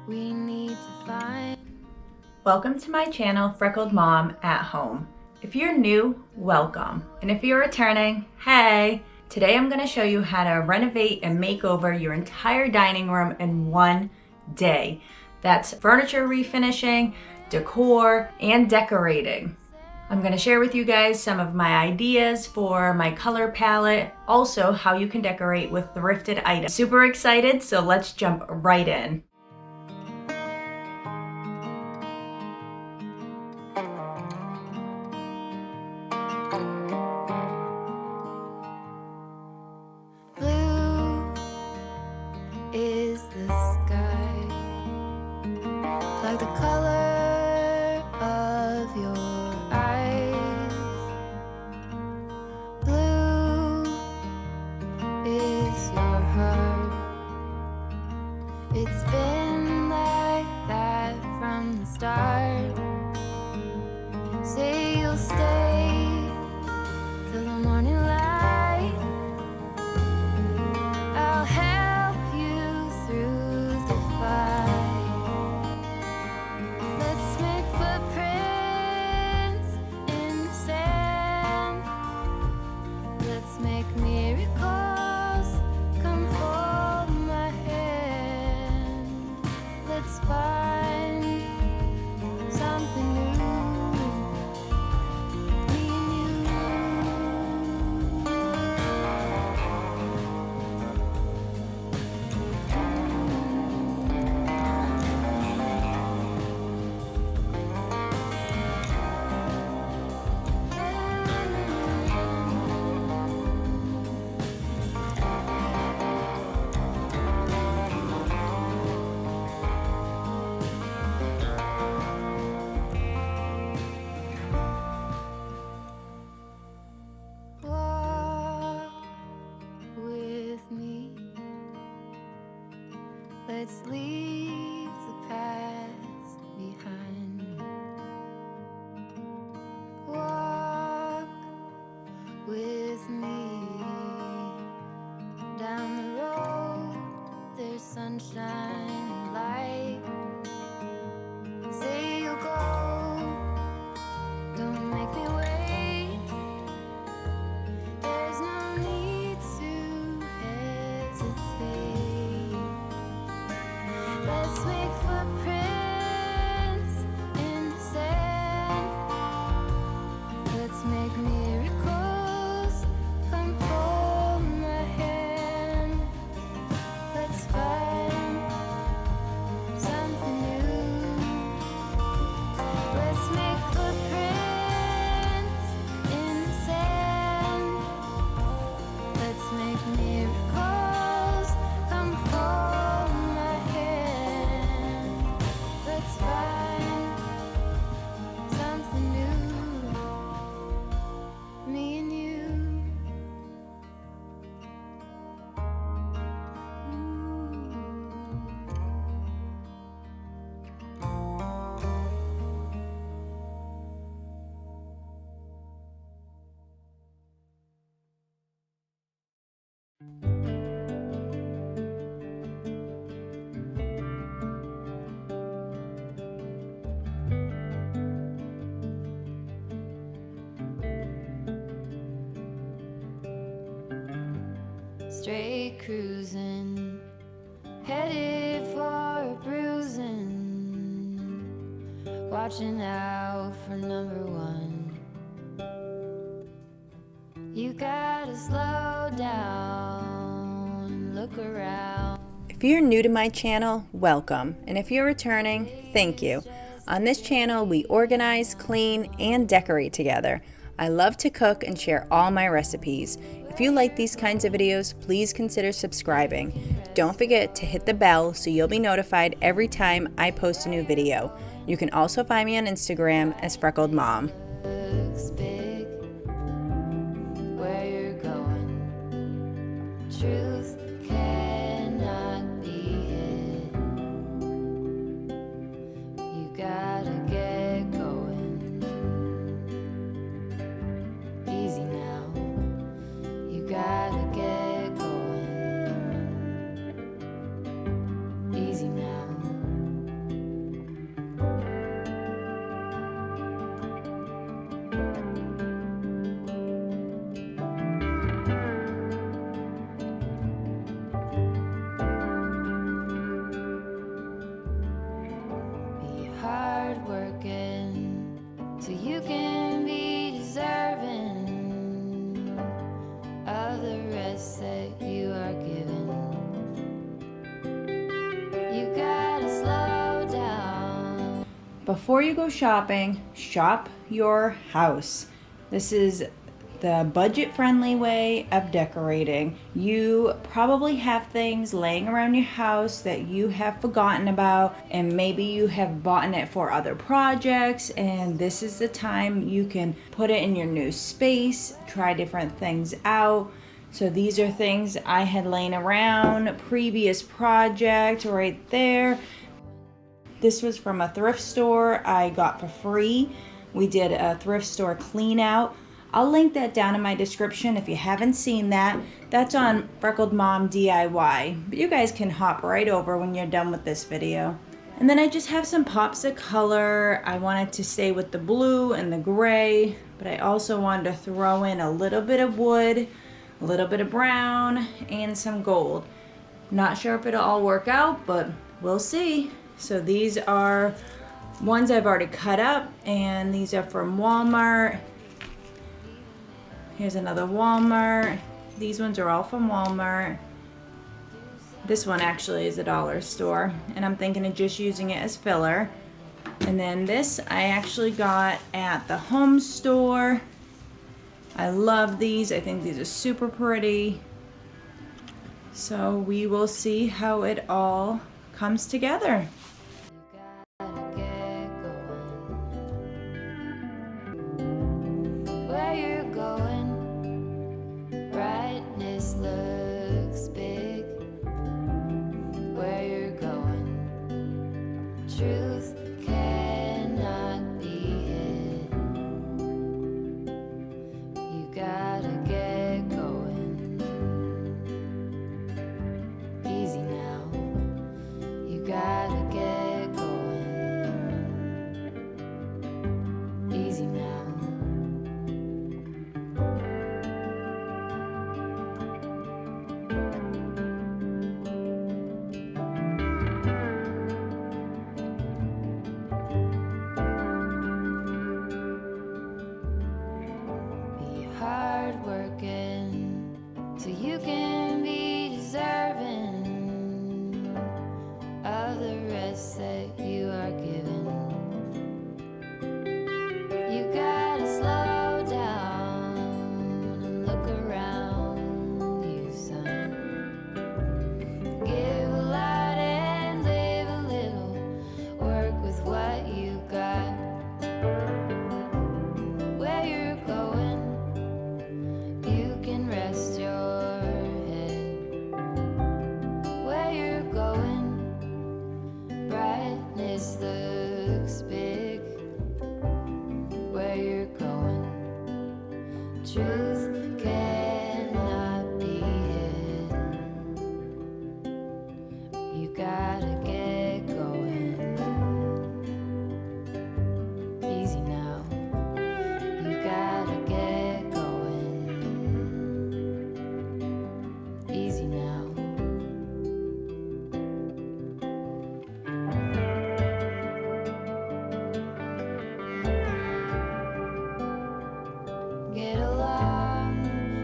we need to find. Welcome to my channel, Freckled Mom at Home. If you're new, welcome. And if you're returning, hey! Today I'm going to show you how to renovate and make over your entire dining room in one day. That's furniture refinishing, decor, and decorating. I'm going to share with you guys some of my ideas for my color palette, also how you can decorate with thrifted items. Super excited, so let's jump right in. Blue is the sky, like the color of your eyes. Blue is your heart. It's been like that from the start. Say you'll stay till the morning light. I'll help you through the fight. Let's make footprints in the sand. Let's make miracles. Come hold my hand. Let's find something new. Me and walk with me. Let's leave the past behind. Walk with me. Down the road, there's sunshine and light. Say you'll go, don't make me wait. There's no need to hesitate. Let's make footprints in the sand. Let's make miracles. Come hold my hand. Let's find something new. Let's make footprints in the sand. Let's make miracles. Come hold my hand. Let's find something new. Me and you. Straight cruising, headed for a bruising. Watching out for number one. You gotta slow down and look around. If you're new to my channel, welcome. And if you're returning, thank you. On this channel, we organize, clean, and decorate together. I love to cook and share all my recipes. If you like these kinds of videos, please consider subscribing. Don't forget to hit the bell so you'll be notified every time I post a new video. You can also find me on Instagram as Freckled Mom. Looks big. Where you're going, truth cannot be hid. You gotta get going. Easy now. You gotta get going. Easy now. You gotta slow down. Before you go shopping, shop your house. This is the budget-friendly way of decorating. You probably have things laying around your house that you have forgotten about, and maybe you have bought it for other projects, and this is the time you can put it in your new space, try different things out. So these are things I had laying around, previous project right there. This was from a thrift store I got for free. We did a thrift store clean out. I'll link that down in my description if you haven't seen that. That's on Freckled Mom DIY. But you guys can hop right over when you're done with this video. And then I just have some pops of color. I wanted to stay with the blue and the gray, but I also wanted to throw in a little bit of wood, a little bit of brown, and some gold. Not sure if it'll all work out, but we'll see. So these are ones I've already cut up, and these are from Walmart. Here's another Walmart. These ones are all from Walmart. This one actually is a dollar store, and I'm thinking of just using it as filler. And then this I actually got at the home store. I love these. I think these are super pretty. So we will see how it all comes together. Truth cannot be hid. You gotta get going. Easy now. You gotta get going. Easy now. So you can be deserving of the rest that you are given. You gotta slow down and look around you, son. Give a lot and live a little. Work with what you got. Where you're going, you can rest your looks big. Where you're going, truth cannot be hid. You gotta get going. Easy now. You gotta get going. Easy now. Get along,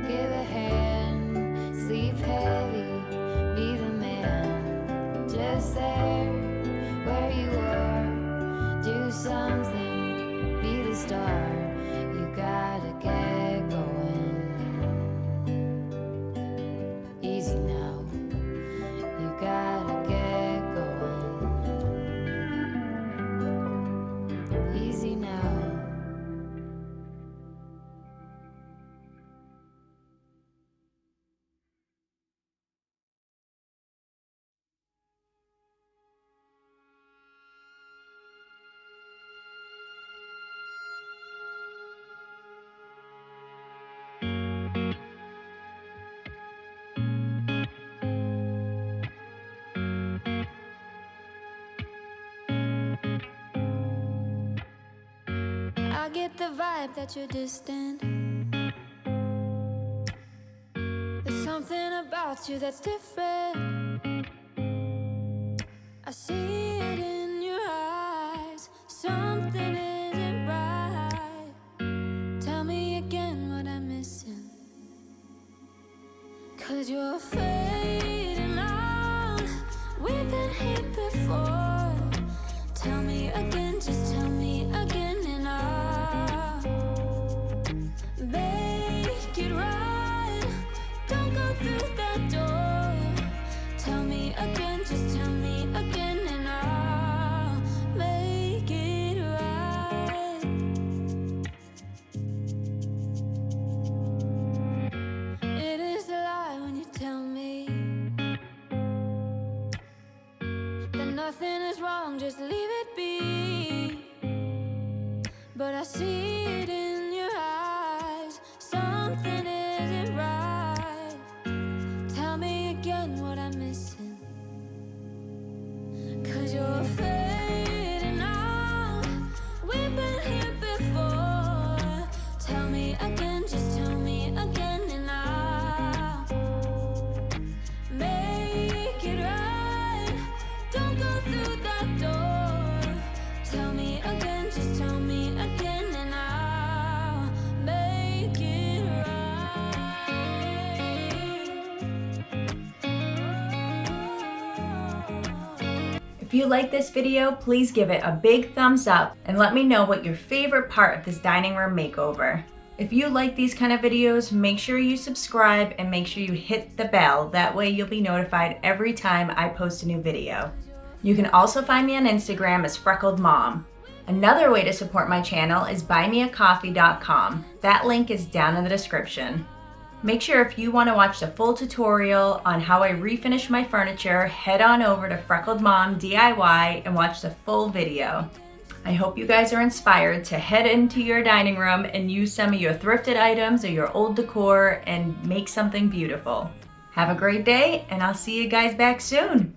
give a hand, sleep heavy, be the man. Just there, where you are, do something, be the star. You gotta get going. Easy now, you gotta get going. Easy now. I get the vibe that you're distant. There's something about you that's different. I see it in your eyes. Something isn't right. Tell me again what I'm missing. 'Cause you're fading out. We've been here before. Nothing is wrong, just leave it be. But I see it in your eyes, something isn't right. Tell me again what I'm missing, 'cause you're fading out. We've been here before. Tell me again, just tell me again, and I'll make it right. Don't go through that door. Tell me again, just tell me again, and I'll make it right. If you like this video, please give it a big thumbs up and let me know what your favorite part of this dining room makeover. If you like these kind of videos, make sure you subscribe and make sure you hit the bell. That way you'll be notified every time I post a new video. You can also find me on Instagram as Freckled Mom. Another way to support my channel is buymeacoffee.com. That link is down in the description. Make sure if you want to watch the full tutorial on how I refinish my furniture, head on over to Freckled Mom DIY and watch the full video. I hope you guys are inspired to head into your dining room and use some of your thrifted items or your old decor and make something beautiful. Have a great day, and I'll see you guys back soon.